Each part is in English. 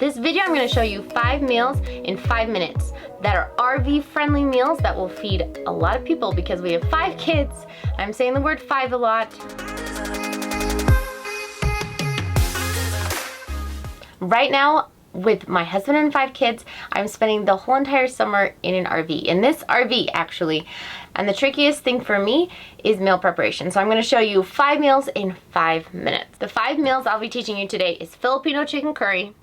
This video I'm going to show you 5 meals in 5 minutes that are RV friendly meals that will feed a lot of people because we have 5 kids. I'm saying the word 5 a lot. Right now, with my husband and 5 kids, I'm spending the whole entire summer in an RV. In this RV, actually. And the trickiest thing for me is meal preparation. So I'm going to show you 5 meals in 5 minutes. The 5 meals I'll be teaching you today is Filipino chicken curry,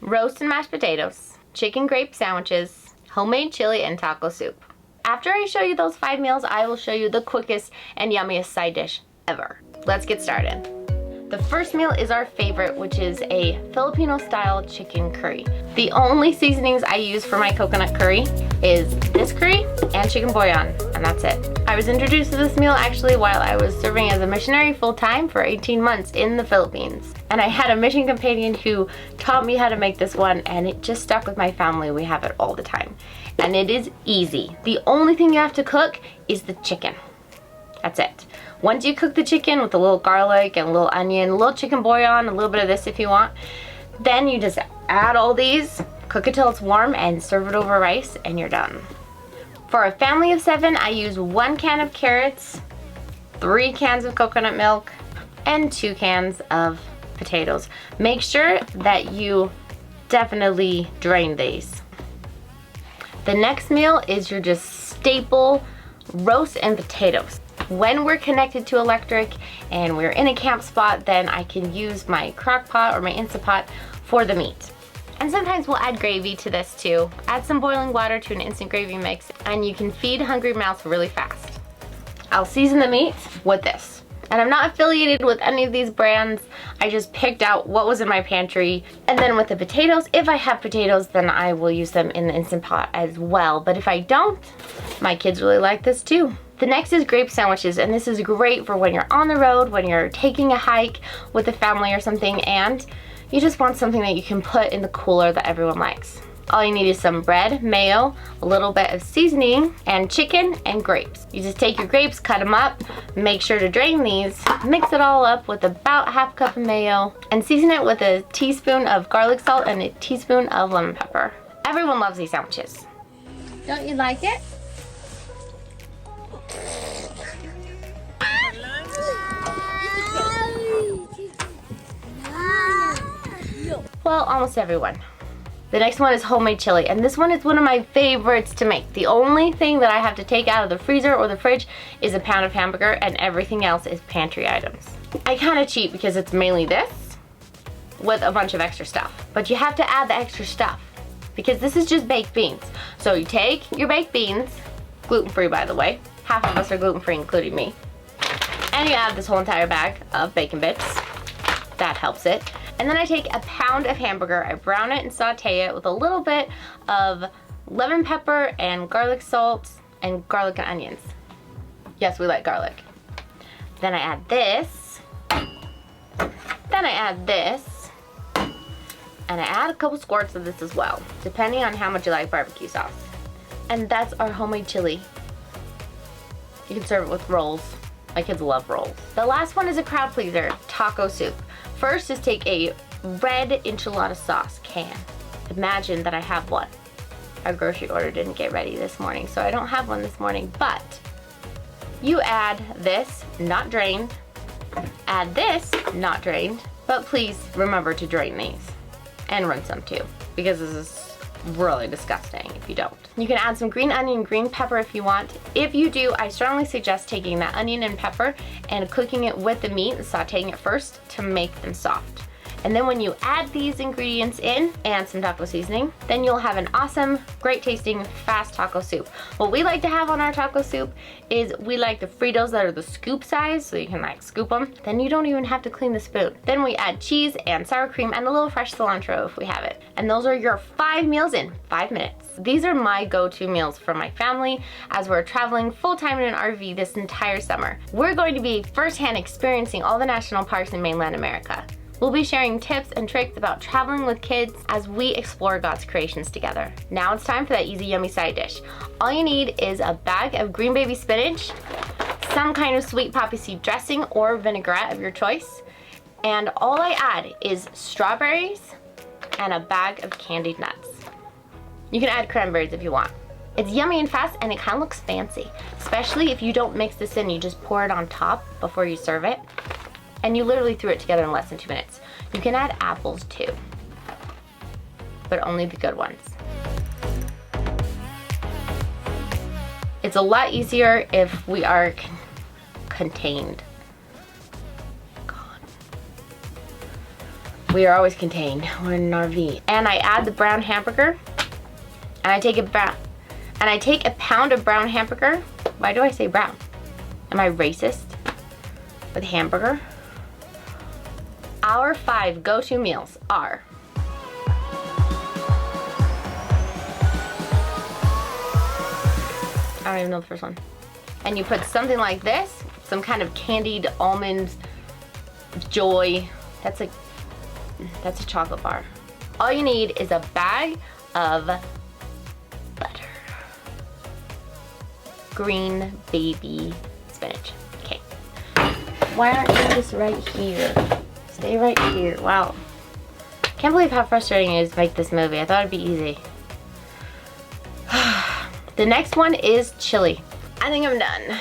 roast and mashed potatoes, chicken grape sandwiches, homemade chili, and taco soup. After I show you those 5 meals, I will show you the quickest and yummiest side dish ever. Let's get started. The first meal is our favorite, which is a Filipino style chicken curry. The only seasonings I use for my coconut curry is this curry and chicken bouillon, and that's it. I was introduced to this meal actually while I was serving as a missionary full-time for 18 months in the Philippines. And I had a mission companion who taught me how to make this one, and it just stuck with my family. We have it all the time. And it is easy. The only thing you have to cook is the chicken. That's it. Once you cook the chicken with a little garlic and a little onion, a little chicken bouillon, a little bit of this if you want, then you just add all these, cook it till it's warm, and serve it over rice, and you're done. For a family of 7, I use 1 can of carrots, 3 cans of coconut milk, and 2 cans of potatoes. Make sure that you definitely drain these. The next meal is your just staple roast and potatoes. When we're connected to electric and we're in a camp spot, then I can use my crock pot or my Instant Pot for the meat. And sometimes we'll add gravy to this too. Add some boiling water to an instant gravy mix, and you can feed hungry mouths really fast. I'll season the meat with this. And I'm not affiliated with any of these brands. I just picked out what was in my pantry. And then with the potatoes, if I have potatoes, then I will use them in the Instant Pot as well. But if I don't, my kids really like this too. The next is grape sandwiches, and this is great for when you're on the road, when you're taking a hike with a family or something, and you just want something that you can put in the cooler that everyone likes. All you need is some bread, mayo, a little bit of seasoning, and chicken and grapes. You just take your grapes, cut them up, make sure to drain these, mix it all up with about ½ cup of mayo, and season it with a teaspoon of garlic salt and a teaspoon of lemon pepper. Everyone loves these sandwiches. Don't you like it? Well, almost everyone. The next one is homemade chili, and this one is one of my favorites to make. The only thing that I have to take out of the freezer or the fridge is a pound of hamburger, and everything else is pantry items. I kind of cheat because it's mainly this with a bunch of extra stuff, but you have to add the extra stuff because this is just baked beans. So you take your baked beans, gluten-free by the way, half of us are gluten-free including me, and you add this whole entire bag of bacon bits. That helps it. And then I take a pound of hamburger, I brown it and saute it with a little bit of lemon pepper and garlic salt and garlic and onions. Yes, we like garlic. Then I add this. Then I add this. And I add a couple squirts of this as well, depending on how much you like barbecue sauce. And that's our homemade chili. You can serve it with rolls. My kids love rolls. The last one is a crowd pleaser, taco soup. First is take a red enchilada sauce can. Imagine that I have one. Our grocery order didn't get ready this morning, so I don't have one this morning, but you add this, not drained, add this, not drained, but please remember to drain these and rinse them too, because this is really disgusting if you don't. You can add some green onion, green pepper if you want. If you do, I strongly suggest taking that onion and pepper and cooking it with the meat and sauteing it first to make them soft. And then when you add these ingredients in and some taco seasoning, then you'll have an awesome, great tasting, fast taco soup. What we like to have on our taco soup is we like the Fritos that are the scoop size, so you can like scoop them. Then you don't even have to clean the spoon. Then we add cheese and sour cream and a little fresh cilantro if we have it. And those are your 5 meals in 5 minutes. These are my go-to meals for my family as we're traveling full-time in an RV this entire summer. We're going to be firsthand experiencing all the national parks in mainland America. We'll be sharing tips and tricks about traveling with kids as we explore God's creations together. Now it's time for that easy, yummy side dish. All you need is a bag of green baby spinach, some kind of sweet poppy seed dressing or vinaigrette of your choice, and all I add is strawberries and a bag of candied nuts. You can add cranberries if you want. It's yummy and fast, and it kind of looks fancy, especially if you don't mix this in. You just pour it on top before you serve it, and you literally threw it together in less than 2 minutes. You can add apples too, but only the good ones. It's a lot easier if we are contained. God. We are always contained. We're in an RV. And I add the brown hamburger, and I take a pound of brown hamburger. Why do I say brown? Am I racist with hamburger? Our 5 go-to meals are I don't even know the first one. And you put something like this, some kind of candied almond joy. That's a chocolate bar. All you need is a bag of butter. Green baby spinach. Okay. Why aren't you just right here? Stay right here. Wow. Can't believe how frustrating it is to make this movie. I thought it'd be easy. The next one is chili. I think I'm done.